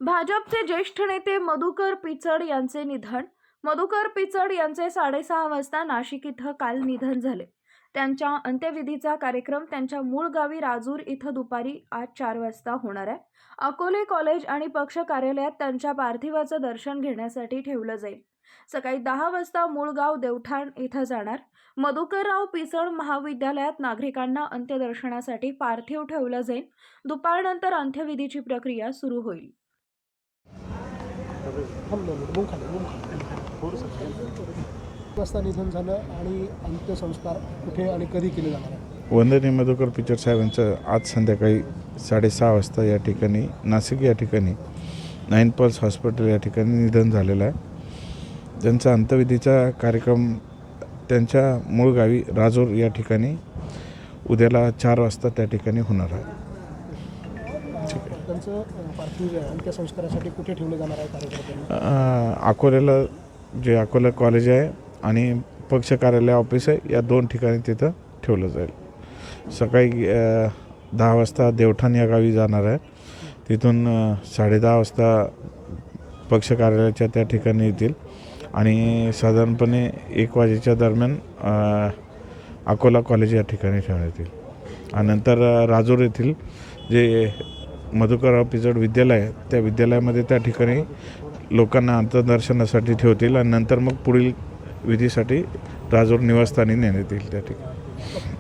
भाजपचे ज्येष्ठ नेते मधुकर पिचड यांचे निधन. मधुकर पिचड यांचे 6:30 वाजता नाशिक इथं काल निधन झाले. त्यांच्या अंत्यविधीचा कार्यक्रम त्यांच्या मूळ गावी राजूर इथं दुपारी आज 4 वाजता होणार आहे. अकोले कॉलेज आणि पक्ष कार्यालयात त्यांच्या पार्थिवाचं दर्शन घेण्यासाठी ठेवलं जाईल. सकाळी 10 वाजता मूळ गाव देवठाण इथं जाणार. मधुकरराव पिचड महाविद्यालयात नागरिकांना अंत्यदर्शनासाठी पार्थिव ठेवलं जाईल. दुपारनंतर अंत्यविधीची प्रक्रिया सुरू होईल. वाजता निधन झालं आणि अंत्यसंस्कार कुठे आणि कधी केले जाणार आहे? वंदनीय मधुकर पिचड साहेबांचं आज संध्याकाळी 6:30 वाजता या ठिकाणी नाशिक या ठिकाणी 9 पल्स हॉस्पिटल या ठिकाणी निधन झालेलं आहे. त्यांचा अंत्यविधीचा कार्यक्रम त्यांच्या मूळ गावी राजूर या ठिकाणी उद्याला 4 वाजता त्या ठिकाणी होणार आहे. ठीक आहे. त्यांचं पार्थिव अंत्यसंस्कारासाठी कुठे ठेवलं जाणार आहे कार्यक्रम? अकोल्याला जे अकोला कॉलेज आहे आणि पक्ष कार्यालय ऑफिस आहे या 2 ठिकाणी तिथं ठेवलं जाईल. सकाळी 10 वाजता देवठाण या गावी जाणार आहे. तिथून 10:30 वाजता पक्ष कार्यालयाच्या त्या ठिकाणी येतील आणि साधारणपणे 1 वाजेच्या दरम्यान अकोला कॉलेज या ठिकाणी ठेवण्यात येईल. आणि नंतर राजूर येथील जे मधुकरराव पिचड विद्यालय आहे त्या विद्यालयामध्ये त्या ठिकाणी लोकांना अंत्यदर्शनासाठी ठेवतील आणि नंतर मग पुढील विधीसाठी राजूर निवासस्थानी नेण्यात येईल त्या ठिकाणी.